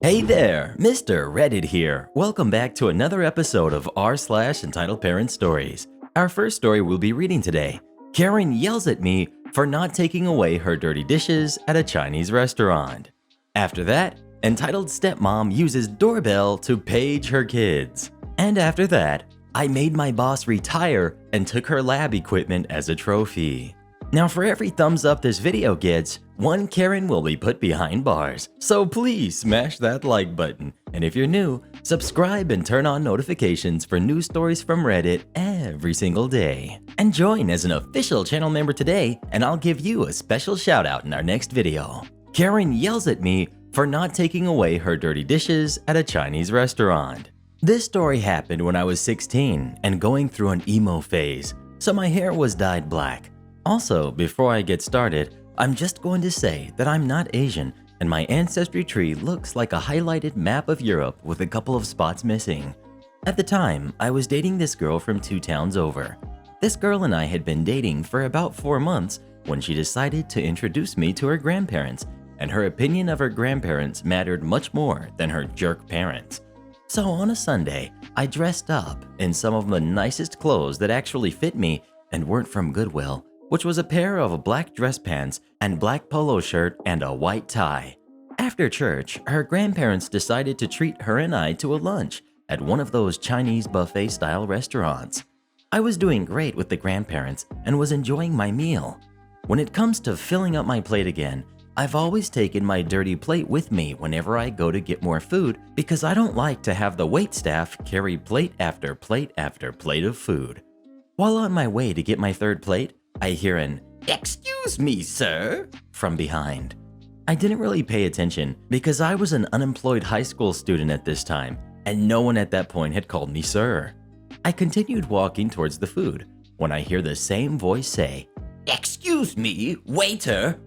Hey there, Mr. Reddit here. Welcome back to another episode of r/Entitled Parents Stories. Our first story we'll be reading today. Karen yells at me for not taking away her dirty dishes at a Chinese restaurant. After that, entitled Stepmom uses Doorbell to page her kids. And after that, I made my boss retire and took her lab equipment as a trophy. Now for every thumbs up this video gets, one Karen will be put behind bars. So please smash that like button. And if you're new, subscribe and turn on notifications for new stories from Reddit every single day. And join as an official channel member today, and I'll give you a special shout out in our next video. Karen yells at me for not taking away her dirty dishes at a Chinese restaurant. This story happened when I was 16 and going through an emo phase, so my hair was dyed black. Also, before I get started, I'm just going to say that I'm not Asian and my ancestry tree looks like a highlighted map of Europe with a couple of spots missing. At the time, I was dating this girl from 2 towns over. This girl and I had been dating for about 4 months when she decided to introduce me to her grandparents, and her opinion of her grandparents mattered much more than her jerk parents. So on a Sunday, I dressed up in some of the nicest clothes that actually fit me and weren't from Goodwill, which was a pair of black dress pants and black polo shirt and a white tie. After church, her grandparents decided to treat her and I to a lunch at one of those Chinese buffet-style restaurants. I was doing great with the grandparents and was enjoying my meal. When it comes to filling up my plate again, I've always taken my dirty plate with me whenever I go to get more food because I don't like to have the waitstaff carry plate after plate after plate of food. While on my way to get my third plate, I hear an "Excuse me, sir," from behind. I didn't really pay attention because I was an unemployed high school student at this time, and no one at that point had called me sir. I continued walking towards the food when I hear the same voice say, "Excuse me, waiter."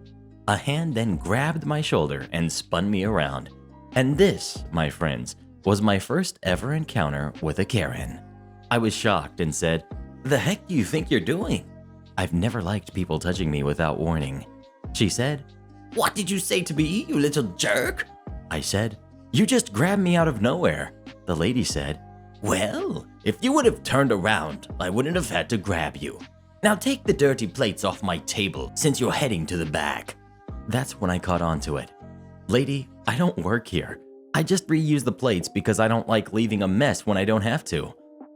A hand then grabbed my shoulder and spun me around. And this, my friends, was my first ever encounter with a Karen. I was shocked and said, "The heck do you think you're doing?" I've never liked people touching me without warning. She said, "What did you say to me, you little jerk?" I said, "You just grabbed me out of nowhere." The lady said, "Well, if you would have turned around, I wouldn't have had to grab you. Now take the dirty plates off my table since you're heading to the back." That's when I caught on to it. "Lady, I don't work here. I just reuse the plates because I don't like leaving a mess when I don't have to."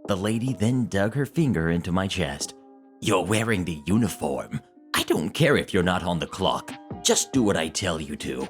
The lady then dug her finger into my chest. "You're wearing the uniform. I don't care if you're not on the clock. Just do what I tell you to."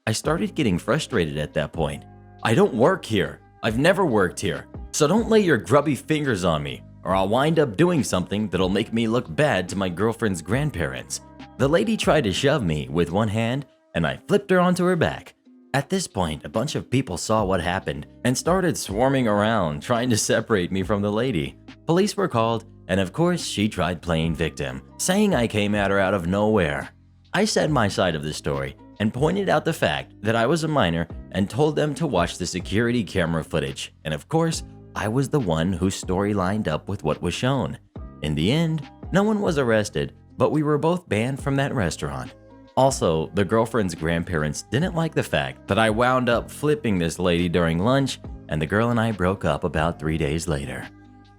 I started getting frustrated at that point. "I don't work here. I've never worked here. So don't lay your grubby fingers on me, or I'll wind up doing something that'll make me look bad to my girlfriend's grandparents." The lady tried to shove me with one hand, and I flipped her onto her back. At this point, a bunch of people saw what happened and started swarming around trying to separate me from the lady. Police were called, and of course she tried playing victim, saying I came at her out of nowhere. I said my side of the story and pointed out the fact that I was a minor and told them to watch the security camera footage, and of course, I was the one whose story lined up with what was shown. In the end, no one was arrested, but we were both banned from that restaurant. Also, the girlfriend's grandparents didn't like the fact that I wound up flipping this lady during lunch, and the girl and I broke up about 3 days later.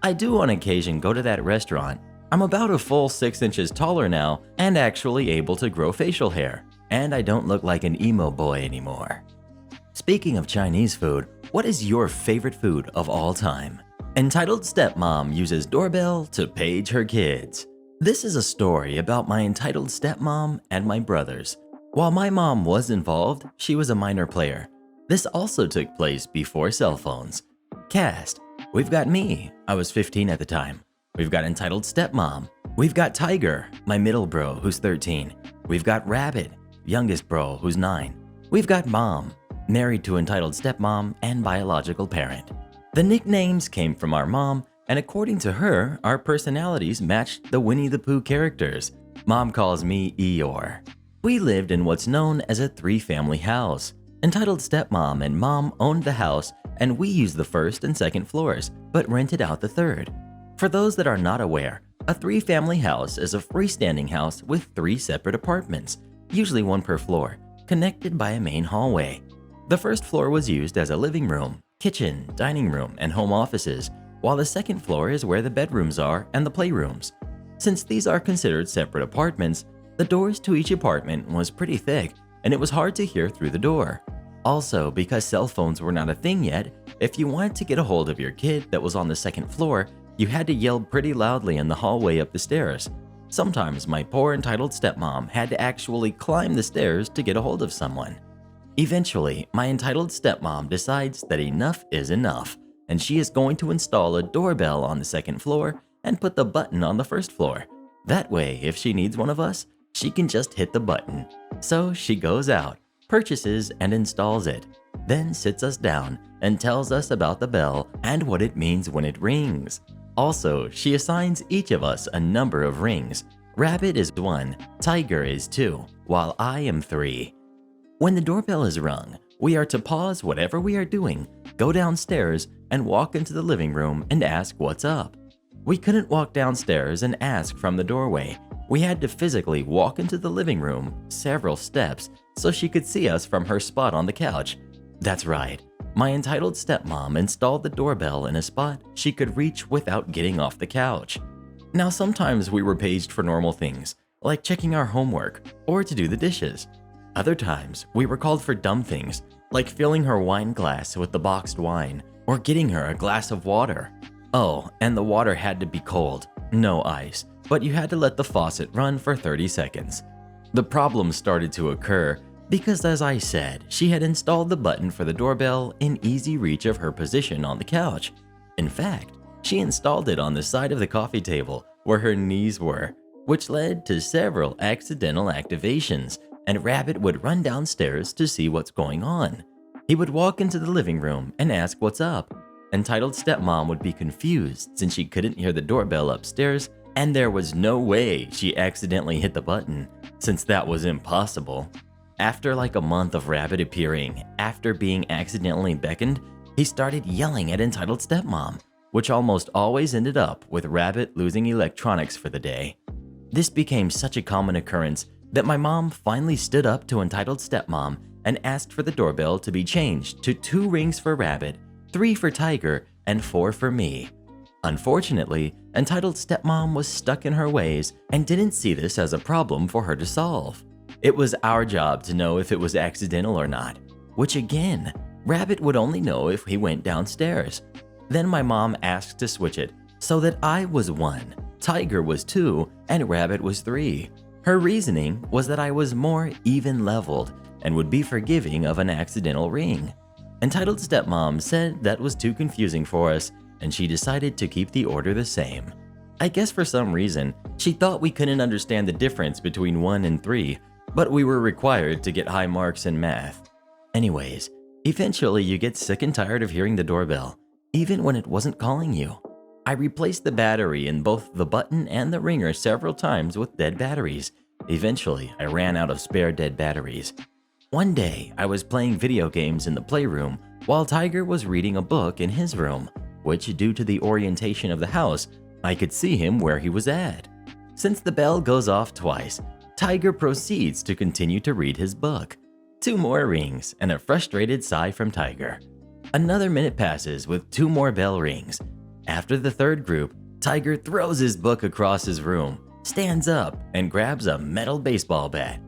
I do on occasion go to that restaurant. I'm about a full 6 inches taller now and actually able to grow facial hair, and I don't look like an emo boy anymore. Speaking of Chinese food, what is your favorite food of all time? Entitled Stepmom uses Doorbell to page her kids. This is a story about my entitled stepmom and my brothers. While my mom was involved, she was a minor player. This also took place before cell phones. Cast: we've got me, I was 15 at the time. We've got entitled stepmom. We've got Tiger, my middle bro, who's 13. We've got Rabbit, youngest bro, who's 9. We've got Mom, married to entitled stepmom and biological parent. The nicknames came from our mom, and according to her, our personalities matched the Winnie the Pooh characters. Mom calls me Eeyore. We lived in what's known as a 3-family house. Entitled stepmom and mom owned the house, and we used the first and second floors, but rented out the third. For those that are not aware, a 3-family house is a freestanding house with 3 separate apartments, usually one per floor, connected by a main hallway. The first floor was used as a living room, kitchen, dining room, and home offices, while the second floor is where the bedrooms are and the playrooms. Since these are considered separate apartments, the doors to each apartment was pretty thick and it was hard to hear through the door. Also, because cell phones were not a thing yet, if you wanted to get a hold of your kid that was on the second floor, you had to yell pretty loudly in the hallway up the stairs. Sometimes my poor entitled stepmom had to actually climb the stairs to get a hold of someone. Eventually, my entitled stepmom decides that enough is enough, and she is going to install a doorbell on the second floor and put the button on the first floor. That way, if she needs one of us, she can just hit the button. So she goes out, purchases and installs it, then sits us down and tells us about the bell and what it means when it rings. Also, she assigns each of us a number of rings. Rabbit is 1, Tiger is 2, while I am 3. When the doorbell is rung, we are to pause whatever we are doing, go downstairs, and walk into the living room and ask what's up. We couldn't walk downstairs and ask from the doorway. We had to physically walk into the living room several steps so she could see us from her spot on the couch. That's right, my entitled stepmom installed the doorbell in a spot she could reach without getting off the couch. Now sometimes we were paged for normal things, like checking our homework or to do the dishes. Other times we were called for dumb things, like filling her wine glass with the boxed wine or getting her a glass of water. Oh, and the water had to be cold, no ice, but you had to let the faucet run for 30 seconds. The problem started to occur because, as I said, she had installed the button for the doorbell in easy reach of her position on the couch. In fact, she installed it on the side of the coffee table where her knees were, which led to several accidental activations, and Rabbit would run downstairs to see what's going on. He would walk into the living room and ask what's up. Entitled stepmom would be confused since she couldn't hear the doorbell upstairs, and there was no way she accidentally hit the button, since that was impossible. After like a month of Rabbit appearing after being accidentally beckoned, he started yelling at entitled stepmom, which almost always ended up with Rabbit losing electronics for the day. This became such a common occurrence that my mom finally stood up to entitled stepmom and asked for the doorbell to be changed to 2 rings for Rabbit, 3 for Tiger, and 4 for me. Unfortunately, entitled stepmom was stuck in her ways and didn't see this as a problem for her to solve. It was our job to know if it was accidental or not, which again, Rabbit would only know if he went downstairs. Then my mom asked to switch it so that I was 1, Tiger was 2, and Rabbit was 3. Her reasoning was that I was more even-leveled and would be forgiving of an accidental ring. Entitled stepmom said that was too confusing for us, and she decided to keep the order the same. I guess for some reason, she thought we couldn't understand the difference between 1 and 3, but we were required to get high marks in math. Anyways, eventually you get sick and tired of hearing the doorbell, even when it wasn't calling you. I replaced the battery in both the button and the ringer several times with dead batteries. Eventually, I ran out of spare dead batteries. One day, I was playing video games in the playroom while Tiger was reading a book in his room, which, due to the orientation of the house, I could see him where he was at. Since the bell goes off twice, Tiger proceeds to continue to read his book. 2 more rings and a frustrated sigh from Tiger. Another minute passes with 2 more bell rings. After the 3rd group, Tiger throws his book across his room, stands up, and grabs a metal baseball bat.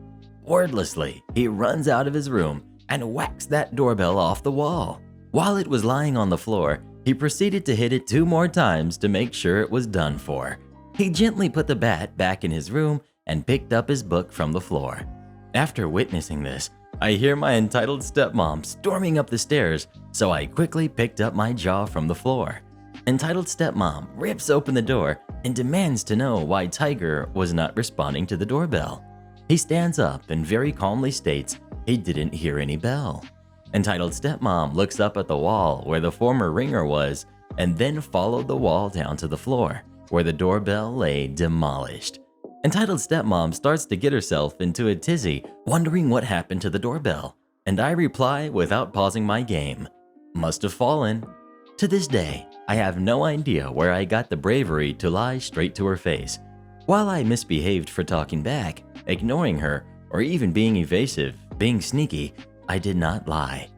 Wordlessly, he runs out of his room and whacks that doorbell off the wall. While it was lying on the floor, he proceeded to hit it 2 more times to make sure it was done for. He gently put the bat back in his room and picked up his book from the floor. After witnessing this, I hear my entitled stepmom storming up the stairs, so I quickly picked up my jaw from the floor. Entitled stepmom rips open the door and demands to know why Tiger was not responding to the doorbell. He stands up and very calmly states he didn't hear any bell. Entitled stepmom looks up at the wall where the former ringer was and then followed the wall down to the floor where the doorbell lay demolished. Entitled stepmom starts to get herself into a tizzy, wondering what happened to the doorbell, and I reply without pausing my game, "Must have fallen." To this day, I have no idea where I got the bravery to lie straight to her face. While I misbehaved for talking back, ignoring her, or even being evasive, being sneaky, I did not lie.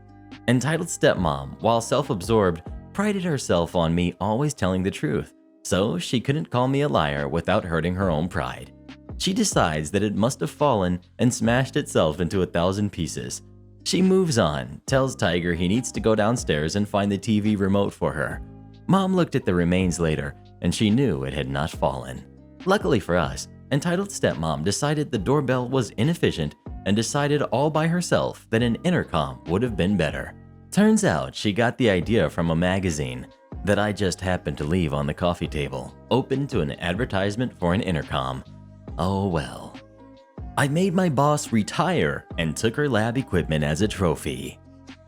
Entitled Stepmom, while self-absorbed, prided herself on me always telling the truth, so she couldn't call me a liar without hurting her own pride. She decides that it must have fallen and smashed itself into 1,000 pieces. She moves on, tells Tiger he needs to go downstairs and find the TV remote for her. Mom looked at the remains later, and she knew it had not fallen. Luckily for us, Entitled Stepmom decided the doorbell was inefficient and decided all by herself that an intercom would have been better. Turns out she got the idea from a magazine that I just happened to leave on the coffee table, open to an advertisement for an intercom. Oh well. I made my boss retire and took her lab equipment as a trophy.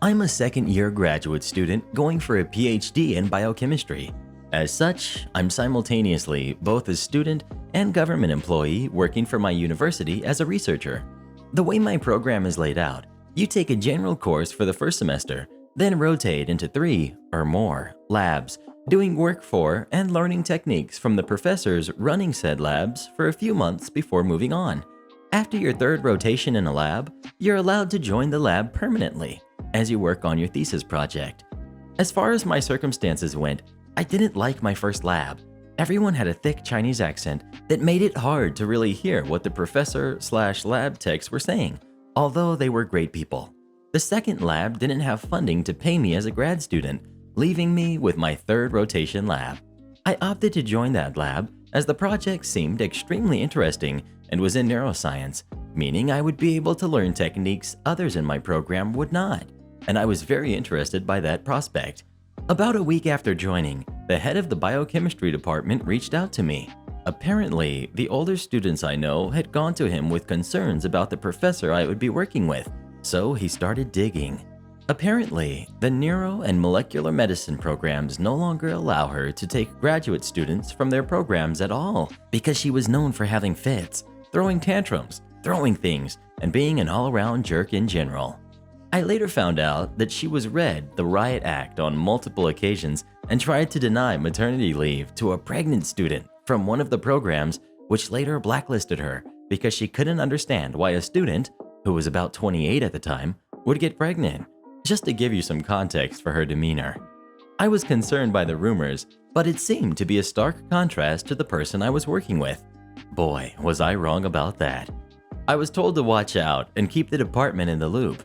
I'm a second-year graduate student going for a PhD in biochemistry. As such, I'm simultaneously both a student and government employee working for my university as a researcher. The way my program is laid out, you take a general course for the first semester, then rotate into 3 or more labs, doing work for and learning techniques from the professors running said labs for a few months before moving on. After your 3rd rotation in a lab, you're allowed to join the lab permanently as you work on your thesis project. As far as my circumstances went, I didn't like my first lab. Everyone had a thick Chinese accent that made it hard to really hear what the professor/lab techs were saying, although they were great people. The second lab didn't have funding to pay me as a grad student, leaving me with my 3rd rotation lab. I opted to join that lab as the project seemed extremely interesting and was in neuroscience, meaning I would be able to learn techniques others in my program would not, and I was very interested by that prospect. About a week after joining, the head of the biochemistry department reached out to me. Apparently, the older students I know had gone to him with concerns about the professor I would be working with, so he started digging. Apparently, the neuro and molecular medicine programs no longer allow her to take graduate students from their programs at all because she was known for having fits, throwing tantrums, throwing things, and being an all-around jerk in general. I later found out that she was read the Riot Act on multiple occasions and tried to deny maternity leave to a pregnant student from one of the programs, which later blacklisted her because she couldn't understand why a student, who was about 28 at the time, would get pregnant. Just to give you some context for her demeanor. I was concerned by the rumors, but it seemed to be a stark contrast to the person I was working with. Boy, was I wrong about that. I was told to watch out and keep the department in the loop.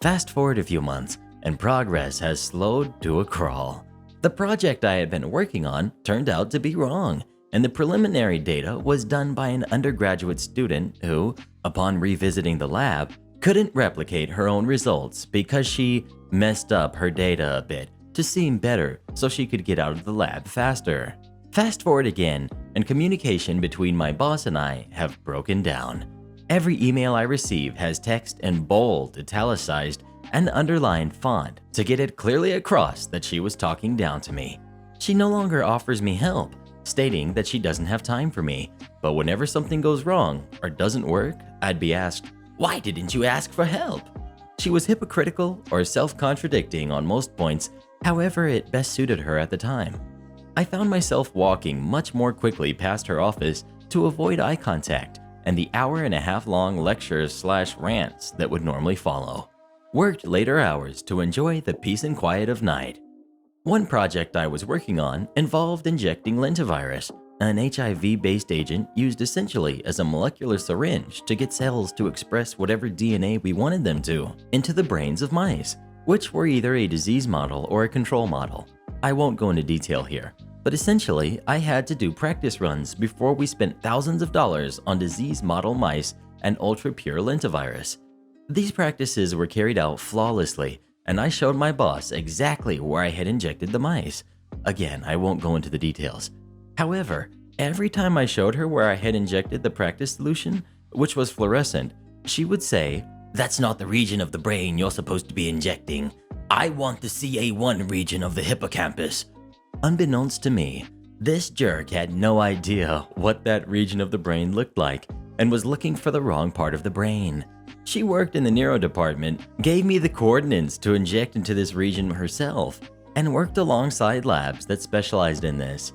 Fast forward a few months, and progress has slowed to a crawl. The project I had been working on turned out to be wrong, and the preliminary data was done by an undergraduate student who, upon revisiting the lab, couldn't replicate her own results because she messed up her data a bit to seem better so she could get out of the lab faster. Fast forward again, and communication between my boss and I have broken down. Every email I receive has text in bold, italicized, and underlined font to get it clearly across that she was talking down to me. She no longer offers me help, stating that she doesn't have time for me, but whenever something goes wrong or doesn't work, I'd be asked, "Why didn't you ask for help?" She was hypocritical or self-contradicting on most points, however it best suited her at the time. I found myself walking much more quickly past her office to avoid eye contact and the hour-and-a-half-long lectures/rants that would normally follow. Worked later hours to enjoy the peace and quiet of night. One project I was working on involved injecting lentivirus, an HIV-based agent used essentially as a molecular syringe to get cells to express whatever DNA we wanted them to into the brains of mice, which were either a disease model or a control model. I won't go into detail here, but essentially I had to do practice runs before we spent thousands of dollars on disease model mice and ultra-pure lentivirus. These practices were carried out flawlessly, and I showed my boss exactly where I had injected the mice. Again, I won't go into the details. However, every time I showed her where I had injected the practice solution, which was fluorescent, she would say, "That's not the region of the brain you're supposed to be injecting. I want the CA1 region of the hippocampus." Unbeknownst to me, this jerk had no idea what that region of the brain looked like and was looking for the wrong part of the brain. She worked in the neuro department, gave me the coordinates to inject into this region herself, and worked alongside labs that specialized in this.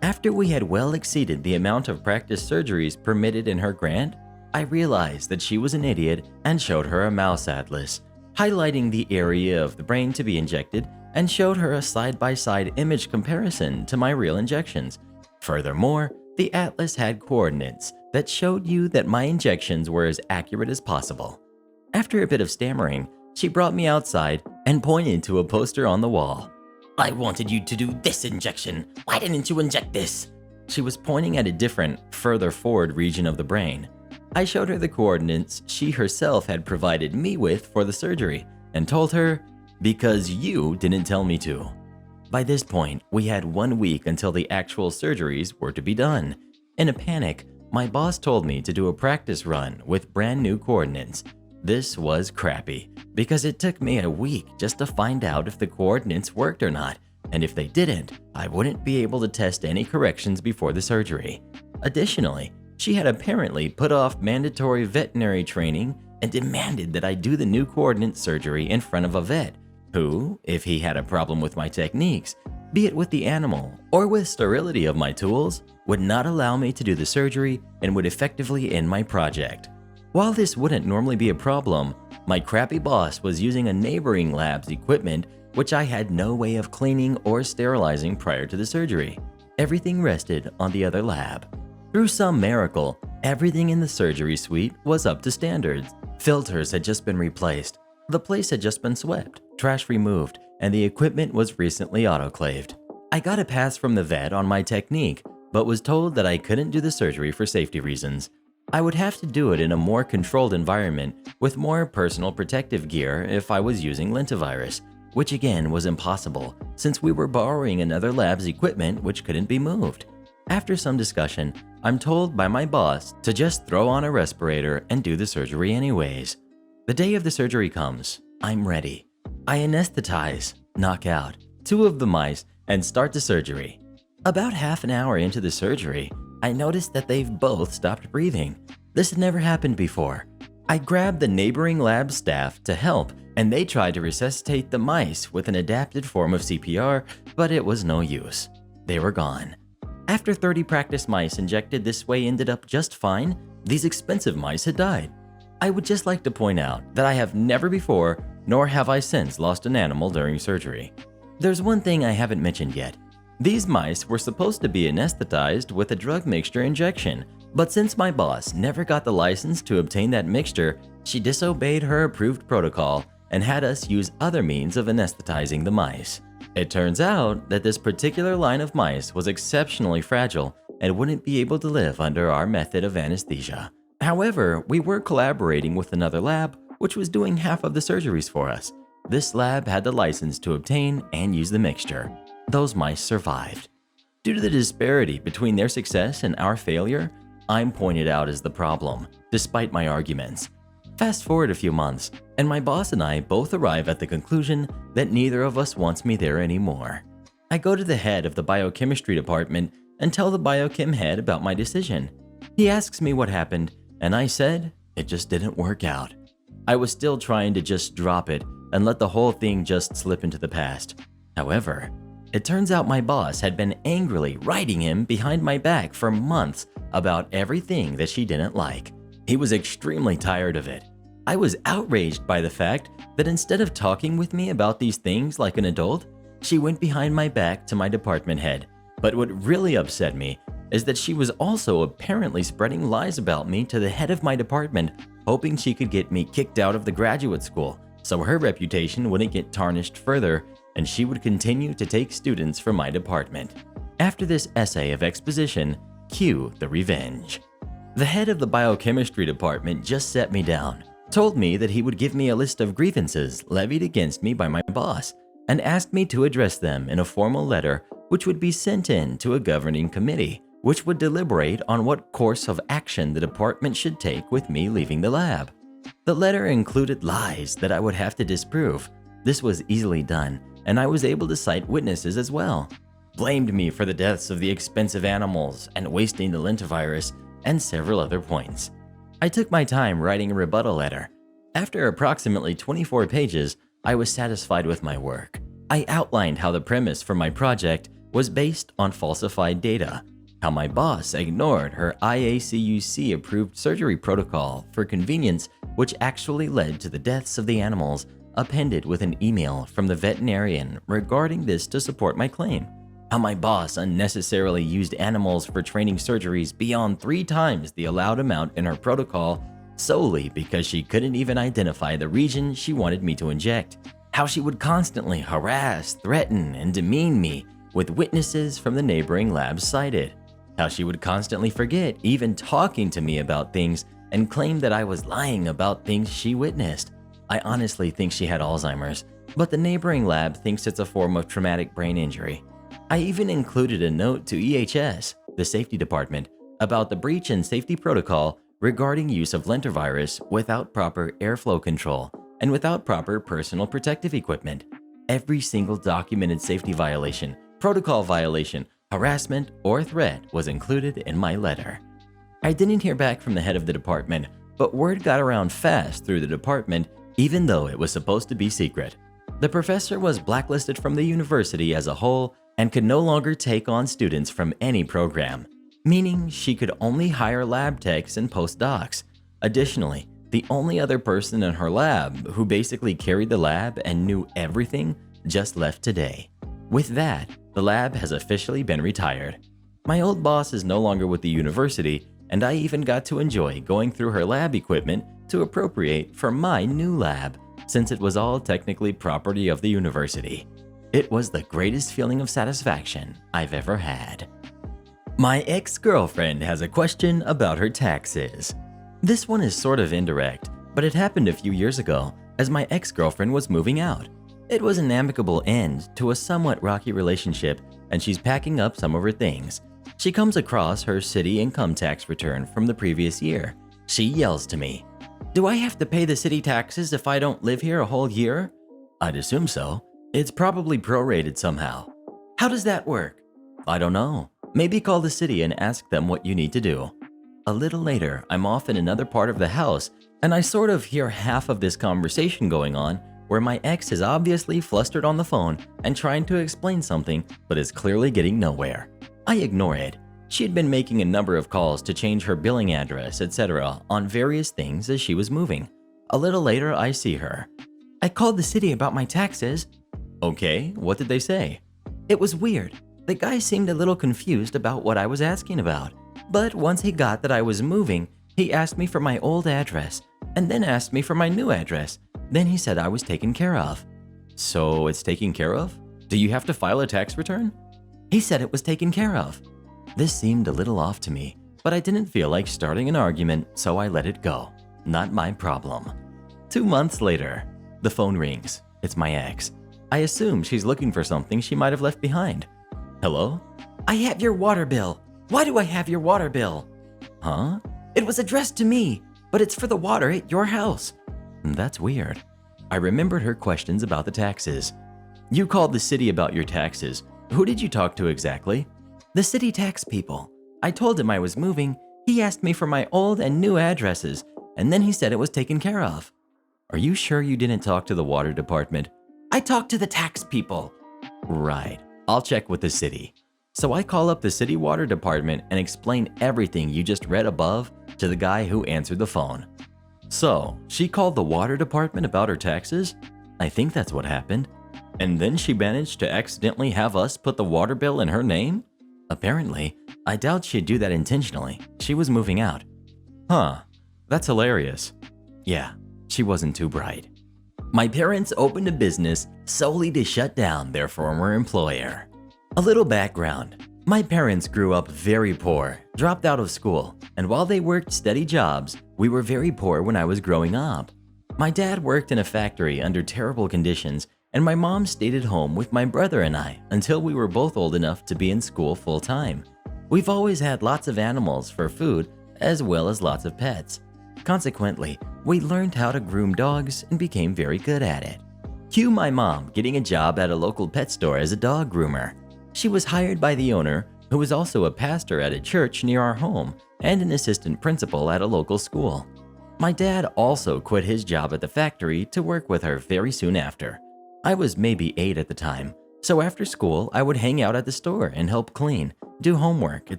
After we had well exceeded the amount of practice surgeries permitted in her grant, I realized that she was an idiot and showed her a mouse atlas. highlighting the area of the brain to be injected, and showed her a side-by-side image comparison to my real injections. Furthermore, the atlas had coordinates that showed you that my injections were as accurate as possible. After a bit of stammering, she brought me outside and pointed to a poster on the wall. "I wanted you to do this injection. Why didn't you inject this?" She was pointing at a different, further forward region of the brain. I showed her the coordinates she herself had provided me with for the surgery and told her, "Because you didn't tell me to." By this point, we had 1 week until the actual surgeries were to be done. In a panic, my boss told me to do a practice run with brand new coordinates. This was crappy because it took me a week just to find out if the coordinates worked or not, and if they didn't, I wouldn't be able to test any corrections before the surgery. Additionally, she had apparently put off mandatory veterinary training and demanded that I do the new coordinate surgery in front of a vet who, if he had a problem with my techniques, be it with the animal or with sterility of my tools, would not allow me to do the surgery and would effectively end my project. While this wouldn't normally be a problem, my crappy boss was using a neighboring lab's equipment which I had no way of cleaning or sterilizing prior to the surgery. Everything rested on the other lab. Through some miracle, everything in the surgery suite was up to standards. Filters had just been replaced, the place had just been swept, trash removed, and the equipment was recently autoclaved. I got a pass from the vet on my technique, but was told that I couldn't do the surgery for safety reasons. I would have to do it in a more controlled environment with more personal protective gear if I was using lentivirus, which again was impossible since we were borrowing another lab's equipment which couldn't be moved. After some discussion, I'm told by my boss to just throw on a respirator and do the surgery anyways. The day of the surgery comes. I'm ready. I anesthetize, knock out 2 of the mice, and start the surgery. About half an hour into the surgery, I noticed that they've both stopped breathing. This had never happened before. I grabbed the neighboring lab staff to help, and they tried to resuscitate the mice with an adapted form of CPR, but it was no use. They were gone. After 30 practice mice injected this way ended up just fine, these expensive mice had died. I would just like to point out that I have never before, nor have I since, lost an animal during surgery. There's one thing I haven't mentioned yet. These mice were supposed to be anesthetized with a drug mixture injection, but since my boss never got the license to obtain that mixture, she disobeyed her approved protocol and had us use other means of anesthetizing the mice. It turns out that this particular line of mice was exceptionally fragile and wouldn't be able to live under our method of anesthesia. However, we were collaborating with another lab which was doing half of the surgeries for us. This lab had the license to obtain and use the mixture. Those mice survived. Due to the disparity between their success and our failure, I'm pointed out as the problem, despite my arguments. Fast forward a few months, and my boss and I both arrive at the conclusion that neither of us wants me there anymore. I go to the head of the biochemistry department and tell the biochem head about my decision. He asks me what happened, and I said it just didn't work out. I was still trying to just drop it and let the whole thing just slip into the past. However, it turns out my boss had been angrily writing him behind my back for months about everything that she didn't like. He was extremely tired of it. I was outraged by the fact that instead of talking with me about these things like an adult, she went behind my back to my department head. But what really upset me is that she was also apparently spreading lies about me to the head of my department, hoping she could get me kicked out of the graduate school so her reputation wouldn't get tarnished further and she would continue to take students from my department. After this essay of exposition, cue the revenge. The head of the biochemistry department just set me down, told me that he would give me a list of grievances levied against me by my boss, and asked me to address them in a formal letter which would be sent in to a governing committee, which would deliberate on what course of action the department should take with me leaving the lab. The letter included lies that I would have to disprove. This was easily done, and I was able to cite witnesses as well. Blamed me for the deaths of the expensive animals and wasting the lentivirus, and several other points. I took my time writing a rebuttal letter. After approximately 24 pages, I was satisfied with my work. I outlined how the premise for my project was based on falsified data, how my boss ignored her IACUC-approved surgery protocol for convenience, which actually led to the deaths of the animals,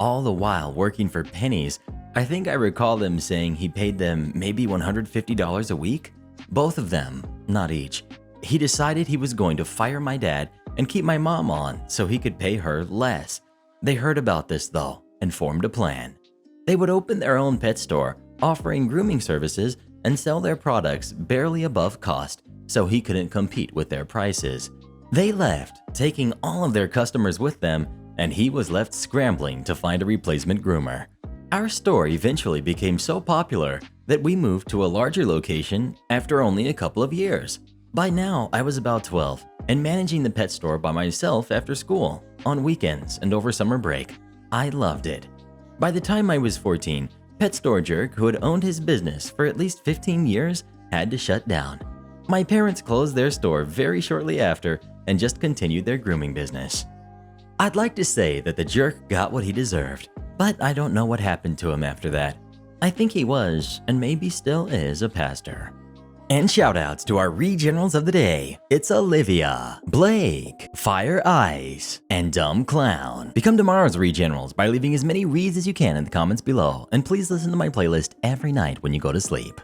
all the while working for pennies. I think I recall them saying he paid them maybe $150 a week. Both of them, not each. He decided he was going to fire my dad and keep my mom on so he could pay her less. They heard about this though and formed a plan. They would open their own pet store, offering grooming services and sell their products barely above cost so he couldn't compete with their prices. They left, taking all of their customers with them, and he was left scrambling to find a replacement groomer. Our store eventually became so popular that we moved to a larger location after only a couple of years. By now, I was about 12 and managing the pet store by myself after school, on weekends, and over summer break. I loved it. By the time I was 14, Pet Store Jerk, who had owned his business for at least 15 years, had to shut down. My parents closed their store very shortly after and just continued their grooming business. I'd like to say that the jerk got what he deserved, but I don't know what happened to him after that. I think he was, and maybe still is, a pastor. And shoutouts to our Regenerals of the day. It's Olivia, Blake, Fire Ice, and Dumb Clown. Become tomorrow's Regenerals by leaving as many reads as you can in the comments below, and please listen to my playlist every night when you go to sleep.